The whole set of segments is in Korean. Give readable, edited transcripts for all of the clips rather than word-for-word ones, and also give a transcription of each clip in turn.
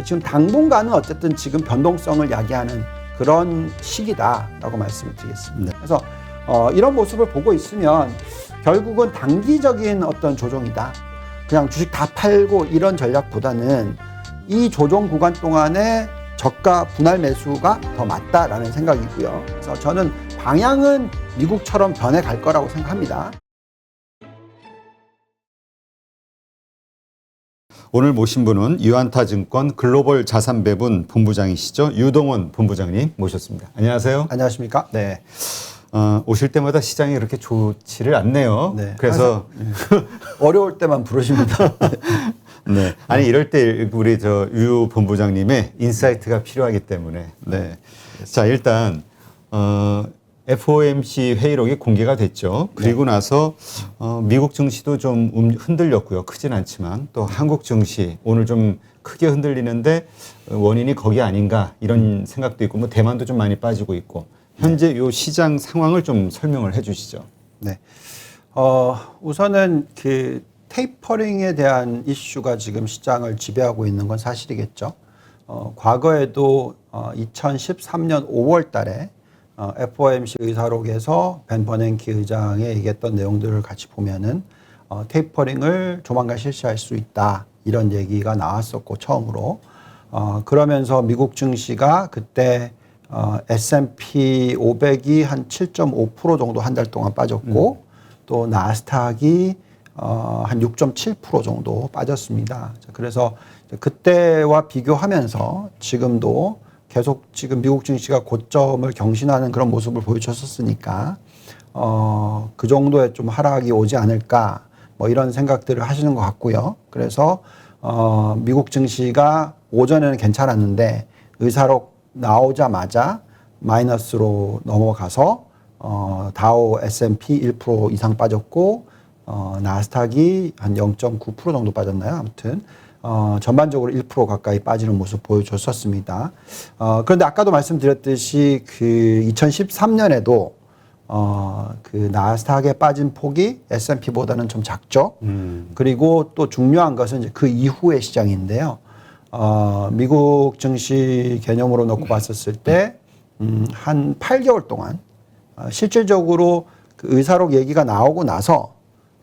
지금 당분간은 어쨌든 지금 변동성을 야기하는 그런 시기다라고 말씀을 드리겠습니다. 그래서 이런 모습을 보고 있으면 결국은 단기적인 어떤 조정이다. 그냥 주식 다 팔고 이런 전략보다는 이 조정 구간 동안에 저가 분할 매수가 더 맞다라는 생각이고요. 그래서 저는 방향은 미국처럼 변해갈 거라고 생각합니다. 오늘 모신 분은 유안타증권 글로벌 자산배분 본부장이시죠. 유동원 본부장님 모셨습니다. 안녕하세요. 안녕하십니까? 네. 오실 때마다 시장이 그렇게 좋지를 않네요. 네. 그래서 어려울 때만 부르십니다. 네. 아니 이럴 때 우리 유 본부장님의 인사이트가 필요하기 때문에 네. 자 일단 FOMC 회의록이 공개가 됐죠. 그리고 나서 미국 증시도 좀 흔들렸고요. 크진 않지만 또 한국 증시 오늘 좀 크게 흔들리는데 원인이 거기 아닌가 이런 생각도 있고 뭐 대만도 좀 많이 빠지고 있고 현재 요 시장 상황을 좀 설명을 해주시죠. 네. 우선은 그 테이퍼링에 대한 이슈가 지금 시장을 지배하고 있는 건 사실이겠죠. 과거에도 2013년 5월 달에 FOMC 의사록에서 벤 버냉키 의장이 얘기했던 내용들을 같이 보면은 테이퍼링을 조만간 실시할 수 있다 이런 얘기가 나왔었고 처음으로 그러면서 미국 증시가 그때 S&P 500이 한 7.5% 정도 한 달 동안 빠졌고 또 나스닥이 한 6.7% 정도 빠졌습니다. 그래서 그때와 비교하면서 지금도 계속 지금 미국 증시가 고점을 경신하는 그런 모습을 보여줬었으니까 그 정도의 좀 하락이 오지 않을까 뭐 이런 생각들을 하시는 것 같고요. 그래서 미국 증시가 오전에는 괜찮았는데 의사록 나오자마자 마이너스로 넘어가서 다우 S&P 1% 이상 빠졌고 나스닥이 한 0.9% 정도 빠졌나요? 아무튼 전반적으로 1% 가까이 빠지는 모습 보여줬었습니다. 그런데 아까도 말씀드렸듯이 그 2013년에도 그 나스닥에 빠진 폭이 S&P보다는 좀 작죠. 그리고 또 중요한 것은 이제 그 이후의 시장인데요. 미국 증시 개념으로 놓고 봤었을 때 한 8개월 동안 실질적으로 그 의사록 얘기가 나오고 나서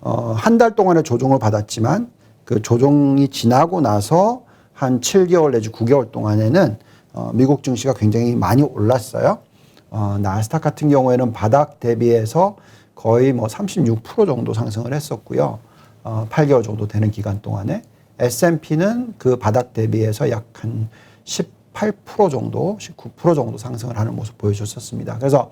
한 달 동안의 조정을 받았지만 그 조정이 지나고 나서 한 7개월 내지 9개월 동안에는 미국 증시가 굉장히 많이 올랐어요. 나스닥 같은 경우에는 바닥 대비해서 거의 뭐 36% 정도 상승을 했었고요. 8개월 정도 되는 기간 동안에 S&P는 그 바닥 대비해서 약 한 18% 정도, 19% 정도 상승을 하는 모습 보여줬었습니다. 그래서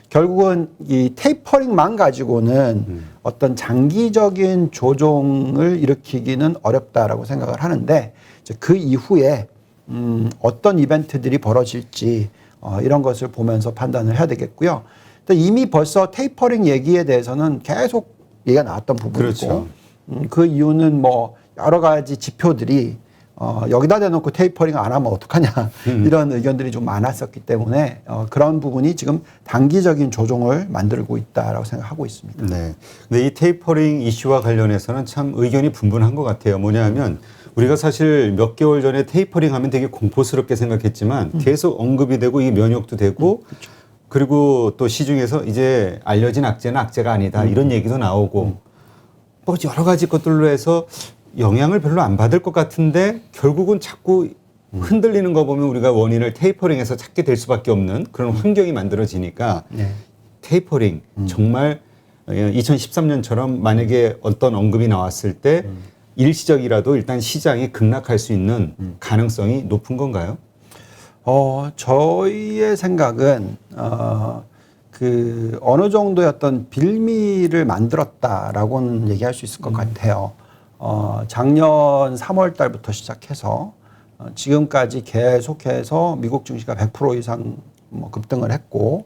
결국은 이 테이퍼링만 가지고는 어떤 장기적인 조정을 일으키기는 어렵다라고 생각을 하는데 그 이후에 어떤 이벤트들이 벌어질지 이런 것을 보면서 판단을 해야 되겠고요. 이미 벌써 테이퍼링 얘기에 대해서는 계속 얘기가 나왔던 부분이고 그렇죠. 그 이유는 뭐 여러 가지 지표들이 여기다 대놓고 테이퍼링 안 하면 어떡하냐 이런 의견들이 좀 많았었기 때문에 그런 부분이 지금 단기적인 조정을 만들고 있다라고 생각하고 있습니다. 네. 근데 이 테이퍼링 이슈와 관련해서는 참 의견이 분분한 것 같아요. 뭐냐면 우리가 사실 몇 개월 전에 테이퍼링 하면 되게 공포스럽게 생각했지만 계속 언급이 되고 이게 면역도 되고 그렇죠. 그리고 또 시중에서 이제 알려진 악재는 악재가 아니다 이런 얘기도 나오고 뭐 여러 가지 것들로 해서 영향을 별로 안 받을 것 같은데 결국은 자꾸 흔들리는 거 보면 우리가 원인을 테이퍼링에서 찾게 될 수밖에 없는 그런 환경이 만들어지니까 네. 테이퍼링 정말 2013년처럼 만약에 어떤 언급이 나왔을 때 일시적이라도 일단 시장이 급락할 수 있는 가능성이 높은 건가요? 저희의 생각은 그 어느 정도의 어떤 빌미를 만들었다라고는 얘기할 수 있을 것 같아요. 작년 3월 달부터 시작해서 지금까지 계속해서 미국 증시가 100% 이상 뭐 급등을 했고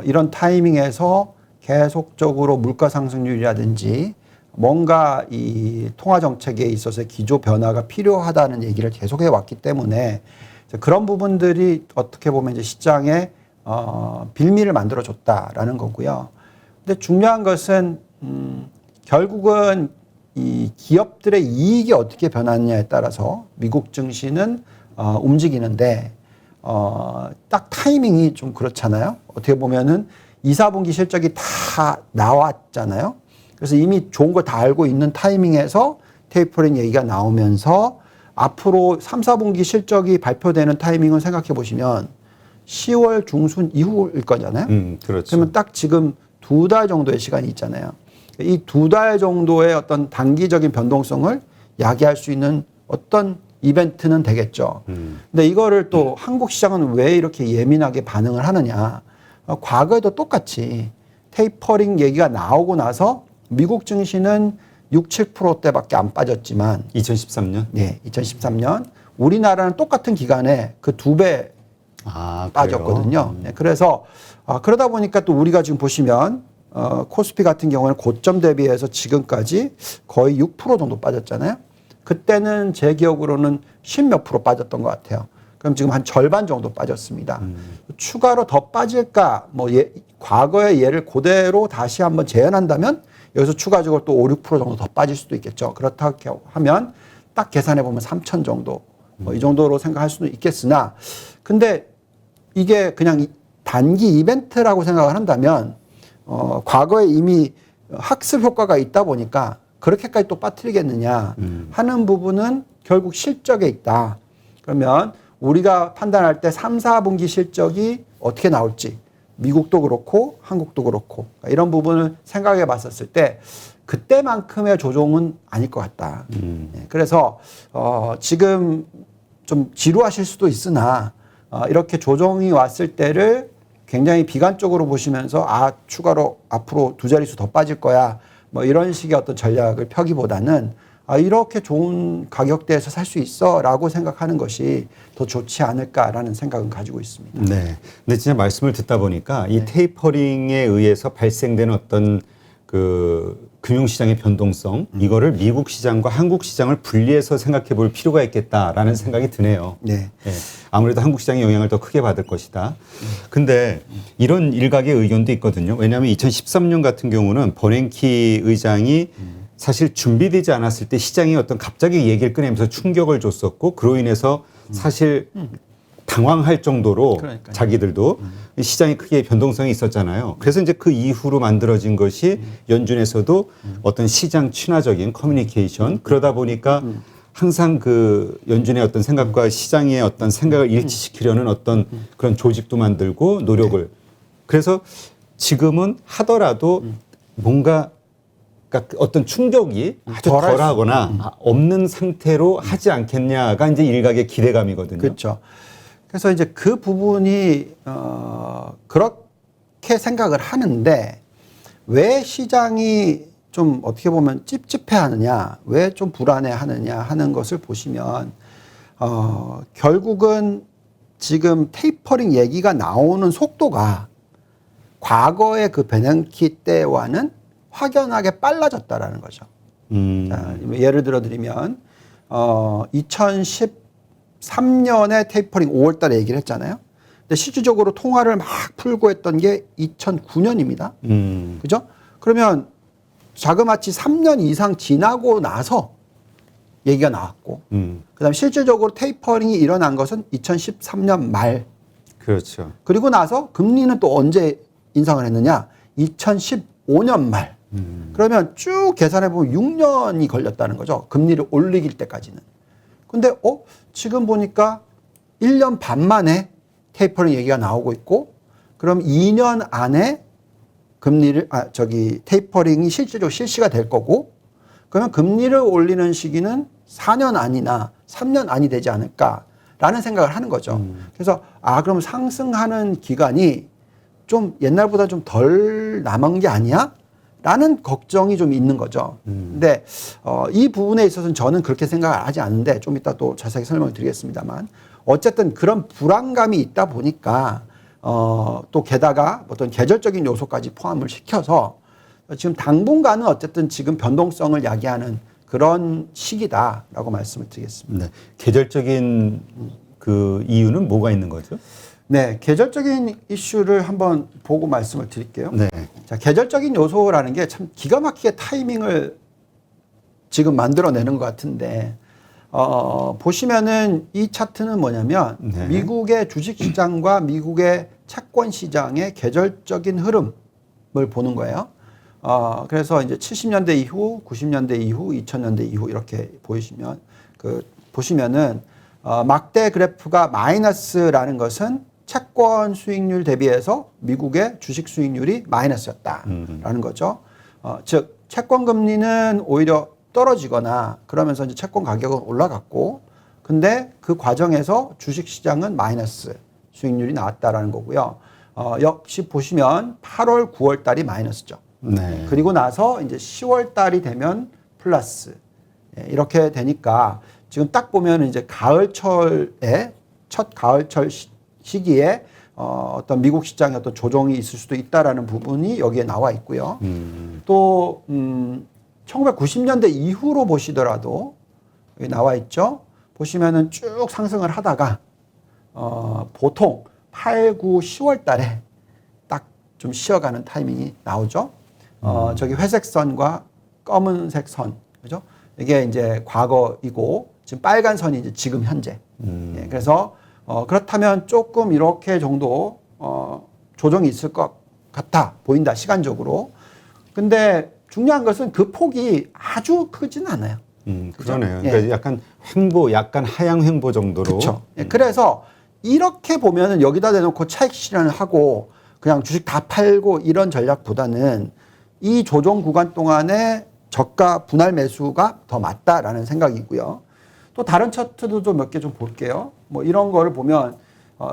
이런 타이밍에서 계속적으로 물가 상승률이라든지 뭔가 이 통화 정책에 있어서 기조 변화가 필요하다는 얘기를 계속해 왔기 때문에 그런 부분들이 어떻게 보면 이제 시장에 빌미를 만들어 줬다라는 거고요. 근데 중요한 것은 결국은 이 기업들의 이익이 어떻게 변하느냐에 따라서 미국 증시는 움직이는데 딱 타이밍이 좀 그렇잖아요. 어떻게 보면은 2, 4분기 실적이 다 나왔잖아요. 그래서 이미 좋은 걸 다 알고 있는 타이밍에서 테이퍼링 얘기가 나오면서 앞으로 3, 4분기 실적이 발표되는 타이밍을 생각해 보시면 10월 중순 이후일 거잖아요. 그렇죠. 그러면 딱 지금 2달 정도의 시간이 있잖아요. 이 2달 정도의 어떤 단기적인 변동성을 야기할 수 있는 어떤 이벤트는 되겠죠. 근데 이거를 또 한국 시장은 왜 이렇게 예민하게 반응을 하느냐. 과거에도 똑같이 테이퍼링 얘기가 나오고 나서 미국 증시는 6, 7%대밖에 안 빠졌지만 2013년? 네, 2013년 우리나라는 똑같은 기간에 그 2배 빠졌거든요. 네, 그래서 그러다 보니까 또 우리가 지금 보시면 코스피 같은 경우는 고점 대비해서 지금까지 거의 6% 정도 빠졌잖아요. 그때는 제 기억으로는 10몇 프로 빠졌던 것 같아요. 그럼 지금 한 절반 정도 빠졌습니다. 추가로 더 빠질까? 과거의 예를 그대로 다시 한번 재현한다면 여기서 추가적으로 또 5, 6% 정도 더 빠질 수도 있겠죠. 그렇다고 하면 딱 계산해 보면 3천 정도 이 정도로 생각할 수도 있겠으나 근데 이게 그냥 단기 이벤트라고 생각을 한다면 과거에 이미 학습 효과가 있다 보니까 그렇게까지 또 빠뜨리겠느냐 하는 부분은 결국 실적에 있다. 그러면 우리가 판단할 때 3, 4분기 실적이 어떻게 나올지 미국도 그렇고 한국도 그렇고 이런 부분을 생각해 봤었을 때 그때만큼의 조정은 아닐 것 같다. 네, 그래서 지금 좀 지루하실 수도 있으나 이렇게 조정이 왔을 때를 굉장히 비관적으로 보시면서 추가로 앞으로 2자릿수 더 빠질 거야. 이런 식의 어떤 전략을 펴기보다는 이렇게 좋은 가격대에서 살 수 있어라고 생각하는 것이 더 좋지 않을까라는 생각은 가지고 있습니다. 네. 근데 진짜 말씀을 듣다 보니까 이 테이퍼링에 의해서 발생되는 어떤 그 금융시장의 변동성 이거를 미국 시장과 한국 시장을 분리해서 생각해 볼 필요가 있겠다라는 생각이 드네요. 네. 네. 아무래도 한국 시장의 영향을 더 크게 받을 것이다. 근데 이런 일각의 의견도 있거든요. 왜냐하면 2013년 같은 경우는 버냉키 의장이 사실 준비되지 않았을 때 시장이 어떤 갑자기 얘기를 꺼내면서 충격을 줬었고 그로 인해서 사실 당황할 정도로 그러니까요. 자기들도 시장이 크게 변동성이 있었잖아요. 그래서 이제 그 이후로 만들어진 것이 연준에서도 어떤 시장 친화적인 커뮤니케이션 그러다 보니까 항상 그 연준의 어떤 생각과 시장의 어떤 생각을 일치시키려는 어떤 그런 조직도 만들고 노력을 그래서 지금은 하더라도 뭔가 그러니까 어떤 충격이 아주 덜하거나 없는 상태로 하지 않겠냐가 이제 일각의 기대감이거든요. 그렇죠. 그래서 이제 그 부분이 그렇게 생각을 하는데 왜 시장이 좀 어떻게 보면 찝찝해하느냐, 왜 좀 불안해하느냐 하는 것을 보시면 결국은 지금 테이퍼링 얘기가 나오는 속도가 과거의 그 베냉키 때와는 확연하게 빨라졌다라는 거죠. 자, 예를 들어 드리면 2013년에 테이퍼링 5월 달에 얘기를 했잖아요. 근데 실질적으로 통화를 막 풀고 했던 게 2009년입니다. 그죠? 그러면 자그마치 3년 이상 지나고 나서 얘기가 나왔고 그다음에 실질적으로 테이퍼링이 일어난 것은 2013년 말. 그렇죠. 그리고 나서 금리는 또 언제 인상을 했느냐? 2015년 말. 그러면 쭉 계산해 보면 6년이 걸렸다는 거죠. 금리를 올리길 때까지는. 근데 지금 보니까 1년 반 만에 테이퍼링 얘기가 나오고 있고 그럼 2년 안에 금리를 테이퍼링이 실질적으로 실시가 될 거고 그러면 금리를 올리는 시기는 4년 안이나 3년 안이 되지 않을까라는 생각을 하는 거죠. 그래서 그럼 상승하는 기간이 좀 옛날보다 좀 덜 남은 게 아니야? 라는 걱정이 좀 있는 거죠. 근데 이 부분에 있어서는 저는 그렇게 생각을 하지 않는데 좀 이따 또 자세하게 설명을 드리겠습니다만 어쨌든 그런 불안감이 있다 보니까 또 게다가 어떤 계절적인 요소까지 포함을 시켜서 지금 당분간은 어쨌든 지금 변동성을 야기하는 그런 시기다라고 말씀을 드리겠습니다. 네. 계절적인 그 이유는 뭐가 있는 거죠? 네, 계절적인 이슈를 한번 보고 말씀을 드릴게요. 네. 자, 계절적인 요소라는 게 참 기가 막히게 타이밍을 지금 만들어내는 것 같은데 보시면은 이 차트는 뭐냐면 네. 미국의 주식시장과 미국의 채권시장의 계절적인 흐름을 보는 거예요. 그래서 이제 70년대 이후, 90년대 이후, 2000년대 이후 이렇게 보시면 보시면은 막대 그래프가 마이너스라는 것은 채권 수익률 대비해서 미국의 주식 수익률이 마이너스였다라는 거죠. 즉 채권 금리는 오히려 떨어지거나 그러면서 이제 채권 가격은 올라갔고, 근데 그 과정에서 주식 시장은 마이너스 수익률이 나왔다라는 거고요. 역시 보시면 8월, 9월 달이 마이너스죠. 네. 그리고 나서 이제 10월 달이 되면 플러스. 이렇게 되니까 지금 딱 보면 이제 가을철에 첫 가을철 시기에 어떤 미국 시장의 어떤 조정이 있을 수도 있다라는 부분이 여기에 나와 있고요. 또 1990년대 이후로 보시더라도 여기 나와 있죠. 보시면은 쭉 상승을 하다가 보통 8, 9, 10월 달에 딱 좀 쉬어가는 타이밍이 나오죠. 저기 회색 선과 검은색 선, 그죠? 이게 이제 과거이고 지금 빨간 선이 이제 지금 현재. 예, 그래서 그렇다면 조금 이렇게 정도 조정이 있을 것 같아 보인다 시간적으로. 근데 중요한 것은 그 폭이 아주 크진 않아요. 그러네요. 예. 그러니까 약간 횡보, 약간 하향 횡보 정도로. 그렇죠. 예, 그래서 이렇게 보면은 여기다 대놓고 차익 실현을 하고 그냥 주식 다 팔고 이런 전략보다는 이 조정 구간 동안에 저가 분할 매수가 더 맞다라는 생각이고요. 또 다른 차트도 좀 몇 개 좀 볼게요. 뭐 이런 거를 보면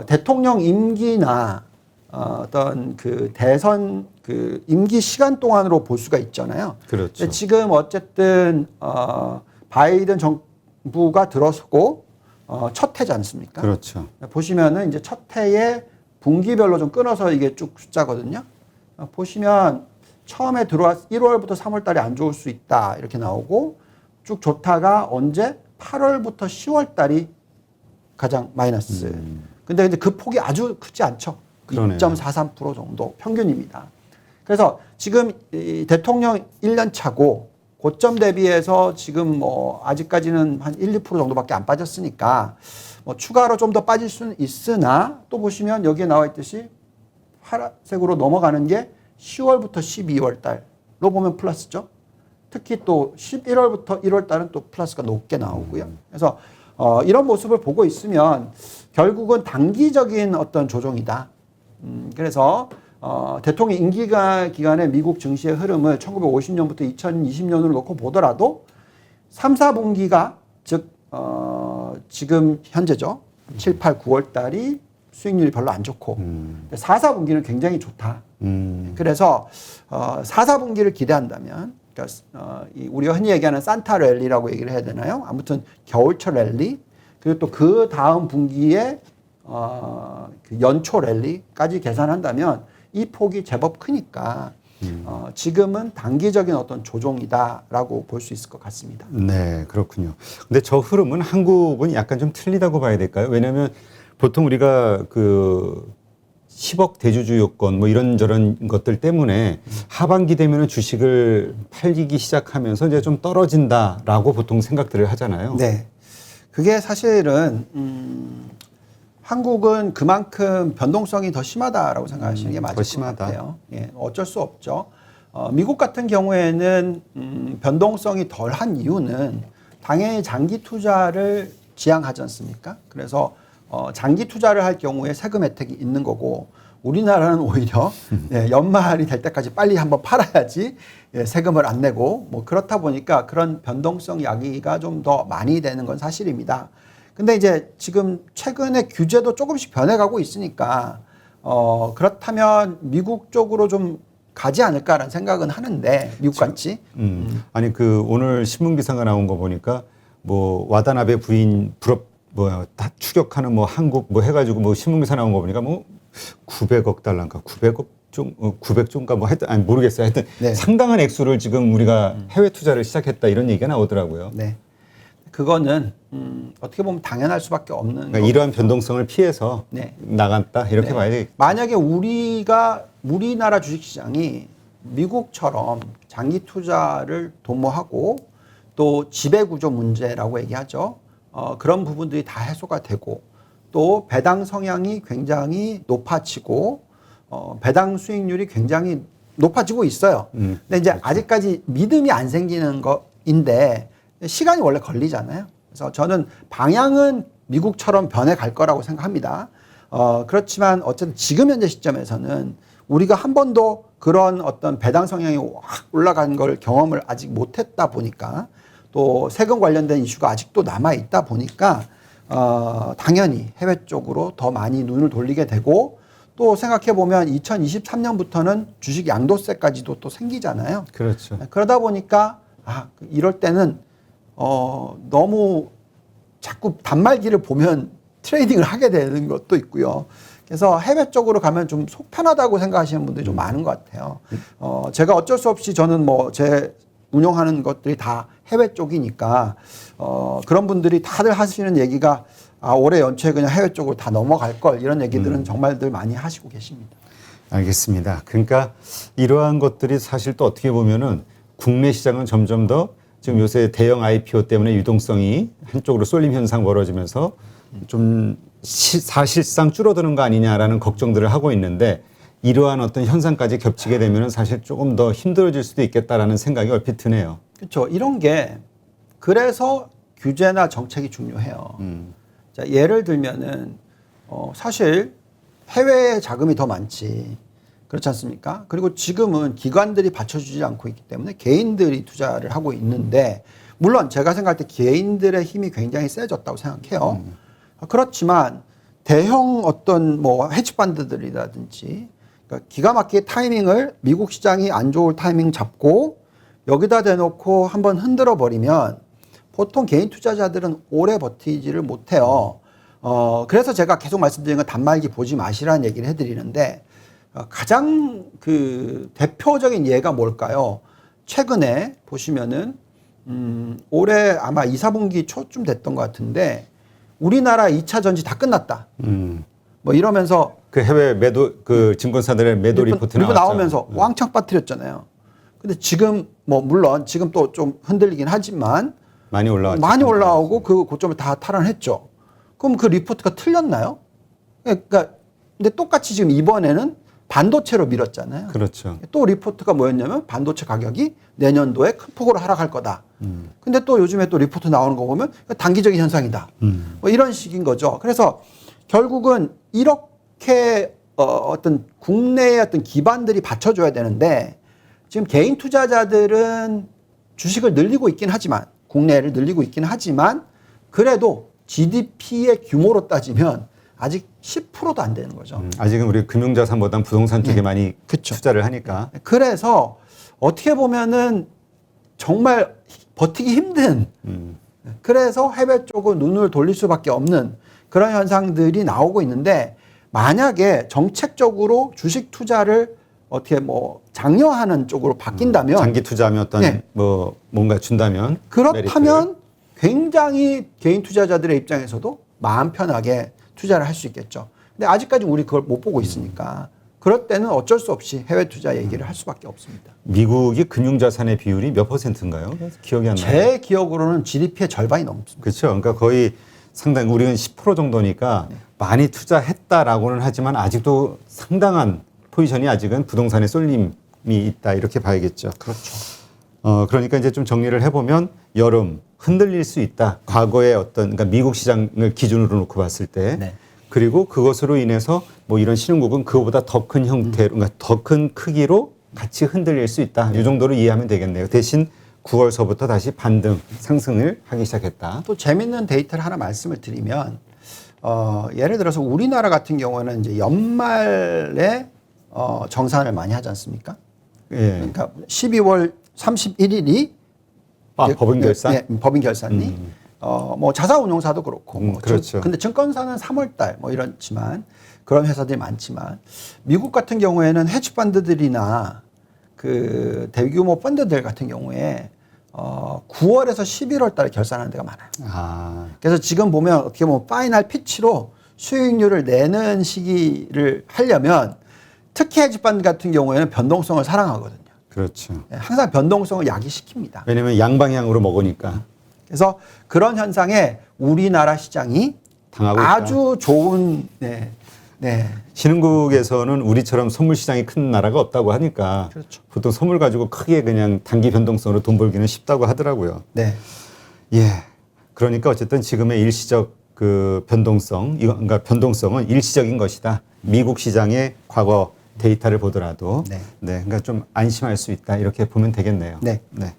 대통령 임기나 어떤 그 대선 그 임기 시간 동안으로 볼 수가 있잖아요. 그렇죠. 근데 지금 어쨌든 바이든 정부가 들어서고 첫 해지 않습니까? 그렇죠. 보시면은 이제 첫 해에 분기별로 좀 끊어서 이게 쭉 숫자거든요. 보시면 처음에 들어왔 1월부터 3월 달에 안 좋을 수 있다 이렇게 나오고 쭉 좋다가 언제 8월부터 10월 달이 가장 마이너스. 근데 이제 그 폭이 아주 크지 않죠. 그러네요. 2.43% 정도 평균입니다. 그래서 지금 이 대통령 1년 차고 고점 대비해서 지금 뭐 아직까지는 한 1, 2% 정도밖에 안 빠졌으니까 뭐 추가로 좀 더 빠질 수는 있으나 또 보시면 여기에 나와 있듯이 파란색으로 넘어가는 게 10월부터 12월 달로 보면 플러스죠. 특히 또 11월부터 1월 달은 또 플러스가 높게 나오고요. 그래서 이런 모습을 보고 있으면 결국은 단기적인 어떤 조정이다. 그래서 대통령 임기가 기간에 미국 증시의 흐름을 1950년부터 2020년으로 놓고 보더라도 3, 4분기가 즉 지금 현재죠. 7, 8, 9월 달이 수익률이 별로 안 좋고 4, 4분기는 굉장히 좋다. 그래서 4, 4분기를 기대한다면 그러니까 우리가 흔히 얘기하는 산타 랠리라고 얘기를 해야 되나요? 아무튼 겨울철 랠리 그리고 또 그 다음 분기에 그 연초 랠리까지 계산한다면 이 폭이 제법 크니까 지금은 단기적인 어떤 조정이다라고 볼 수 있을 것 같습니다. 네, 그렇군요. 근데 저 흐름은 한국은 약간 좀 틀리다고 봐야 될까요? 왜냐하면 보통 우리가 그 10억 대주주 요건 뭐 이런저런 것들 때문에 하반기 되면은 주식을 팔기 시작하면서 이제 좀 떨어진다라고 보통 생각들을 하잖아요. 네. 그게 사실은 한국은 그만큼 변동성이 더 심하다라고 생각하시는 게 맞을 것 심하다. 같아요. 예, 어쩔 수 없죠. 미국 같은 경우에는 변동성이 덜한 이유는 당연히 장기 투자를 지향하지 않습니까? 그래서 장기 투자를 할 경우에 세금 혜택이 있는 거고 우리나라는 오히려 연말이 될 때까지 빨리 한번 팔아야지 세금을 안 내고 뭐 그렇다 보니까 그런 변동성 야기가 좀 더 많이 되는 건 사실입니다. 근데 이제 지금 최근에 규제도 조금씩 변해가고 있으니까 그렇다면 미국 쪽으로 좀 가지 않을까라는 생각은 하는데 미국 같이. 아니 그 오늘 신문 기사가 나온 거 보니까 뭐 와다나베 부인 다 추격하는 뭐 한국 뭐 해가지고 뭐 신문 기사 나온 거 보니까 뭐 900억 달러인가 900조인가 뭐 하여튼 아니 모르겠어요. 하여튼 네. 상당한 액수를 지금 우리가 해외 투자를 시작했다 이런 얘기가 나오더라고요. 네. 그거는 어떻게 보면 당연할 수밖에 없는. 그러니까 이러한 변동성을 피해서 네. 나갔다 이렇게 네. 봐야 되겠죠. 만약에 우리나라 주식시장이 미국처럼 장기 투자를 도모하고 또 지배구조 문제라고 얘기하죠. 그런 부분들이 다 해소가 되고 또 배당 성향이 굉장히 높아지고 배당 수익률이 굉장히 높아지고 있어요. 근데 이제 그렇죠. 아직까지 믿음이 안 생기는 거인데 시간이 원래 걸리잖아요. 그래서 저는 방향은 미국처럼 변해갈 거라고 생각합니다. 그렇지만 어쨌든 지금 현재 시점에서는 우리가 한 번도 그런 어떤 배당 성향이 확 올라간 걸 경험을 아직 못했다 보니까 또 세금 관련된 이슈가 아직도 남아 있다 보니까 당연히 해외 쪽으로 더 많이 눈을 돌리게 되고 또 생각해 보면 2023년부터는 주식 양도세까지도 또 생기잖아요. 그렇죠. 그러다 보니까 이럴 때는 너무 자꾸 단말기를 보면 트레이딩을 하게 되는 것도 있고요. 그래서 해외 쪽으로 가면 좀 속 편하다고 생각하시는 분들이 좀 많은 것 같아요. 제가 어쩔 수 없이 저는 뭐 제 운영하는 것들이 다 해외 쪽이니까 그런 분들이 다들 하시는 얘기가 올해 연초에 그냥 해외 쪽으로 다 넘어갈 걸 이런 얘기들은 정말들 많이 하시고 계십니다. 알겠습니다. 그러니까 이러한 것들이 사실 또 어떻게 보면은 국내 시장은 점점 더 지금 요새 대형 IPO 때문에 유동성이 한쪽으로 쏠림 현상 벌어지면서 좀 사실상 줄어드는 거 아니냐라는 걱정들을 하고 있는데 이러한 어떤 현상까지 겹치게 되면은 사실 조금 더 힘들어질 수도 있겠다라는 생각이 얼핏 드네요. 그렇죠. 이런 게 그래서 규제나 정책이 중요해요. 자, 예를 들면은 사실 해외 자금이 더 많지. 그렇지 않습니까? 그리고 지금은 기관들이 받쳐주지 않고 있기 때문에 개인들이 투자를 하고 있는데 물론 제가 생각할 때 개인들의 힘이 굉장히 세졌다고 생각해요. 그렇지만 대형 어떤 뭐 헤지펀드들이라든지 그러니까 기가 막히게 타이밍을 미국 시장이 안 좋을 타이밍 잡고 여기다 대놓고 한번 흔들어 버리면 보통 개인 투자자들은 오래 버티지를 못해요. 그래서 제가 계속 말씀드리는 건 단말기 보지 마시라는 얘기를 해드리는데 가장 그 대표적인 예가 뭘까요? 최근에 보시면은 올해 아마 2, 4분기 초쯤 됐던 것 같은데 우리나라 2차 전지 다 끝났다. 뭐 이러면서 그 해외 매도 그 증권사들의 매도 리포트 나오면서 왕창 빠뜨렸잖아요. 근데 지금 뭐 물론 지금 또 좀 흔들리긴 하지만 많이 올라오고 그 고점을 다 탈환했죠. 그럼 그 리포트가 틀렸나요? 그러니까 근데 똑같이 지금 이번에는 반도체로 밀었잖아요. 그렇죠. 또 리포트가 뭐였냐면 반도체 가격이 내년도에 큰 폭으로 하락할 거다. 근데 또 요즘에 또 리포트 나오는 거 보면 단기적인 현상이다. 뭐 이런 식인 거죠. 그래서 결국은 이렇게 어떤 국내의 어떤 기반들이 받쳐줘야 되는데 지금 개인 투자자들은 주식을 늘리고 있긴 하지만 국내를 늘리고 있긴 하지만 그래도 GDP의 규모로 따지면 아직 10%도 안 되는 거죠. 아직은 우리 금융자산보다는 부동산 쪽에 많이 그쵸. 투자를 하니까. 그래서 어떻게 보면은 정말 버티기 힘든 그래서 해외 쪽으로 눈을 돌릴 수밖에 없는 그런 현상들이 나오고 있는데 만약에 정책적으로 주식 투자를 어떻게 뭐 장려하는 쪽으로 바뀐다면 장기 투자하면 어떤 뭐 뭔가 준다면 그렇다면 메리트를. 굉장히 개인 투자자들의 입장에서도 마음 편하게 투자를 할 수 있겠죠. 근데 아직까지 우리 그걸 못 보고 있으니까 그럴 때는 어쩔 수 없이 해외 투자 얘기를 할 수밖에 없습니다. 미국이 금융자산의 비율이 몇 %인가요? 기억이 안 나요. 제 기억으로는 GDP의 절반이 넘습니다. 그렇죠. 그러니까 거의 상당히 우리는 10% 정도니까 많이 투자했다라고는 하지만 아직도 상당한 포지션이 아직은 부동산에 쏠림이 있다 이렇게 봐야겠죠. 그렇죠. 그러니까 이제 좀 정리를 해보면 여름 흔들릴 수 있다. 과거의 어떤 그러니까 미국 시장을 기준으로 놓고 봤을 때 네. 그리고 그것으로 인해서 뭐 이런 신흥국은 그거보다 더 큰 형태로 그러니까 더 큰 크기로 같이 흔들릴 수 있다. 이 정도로 이해하면 되겠네요. 대신 9월서부터 다시 반등 상승을 하기 시작했다. 또 재밌는 데이터를 하나 말씀을 드리면 예를 들어서 우리나라 같은 경우는 이제 연말에 정산을 많이 하지 않습니까? 예. 그러니까 12월 31일이 법인 결산? 법인 결산이 뭐 자산운용사도 그렇고 뭐 그렇죠. 근데 증권사는 3월달 뭐 이렇지만 그런 회사들이 많지만 미국 같은 경우에는 헤지펀드들이나 그 대규모 펀드들 같은 경우에 9월에서 11월달에 결산하는 데가 많아요. 그래서 지금 보면 어떻게 보면 파이널 피치로 수익률을 내는 시기를 하려면 특히 헤지펀드 같은 경우에는 변동성을 사랑하거든요. 그렇죠. 항상 변동성을 야기시킵니다. 왜냐하면 양방향으로 먹으니까 그래서 그런 현상에 우리나라 시장이 당하고 있다. 아주 좋은 신흥국에서는 우리처럼 선물 시장이 큰 나라가 없다고 하니까 그렇죠. 보통 선물 가지고 크게 그냥 단기 변동성으로 돈 벌기는 쉽다고 하더라고요. 네. 예. 그러니까 어쨌든 지금의 일시적 그 변동성, 그러니까 변동성은 일시적인 것이다. 미국 시장의 과거 데이터를 보더라도 네. 그러니까 좀 안심할 수 있다. 이렇게 보면 되겠네요. 네. 네.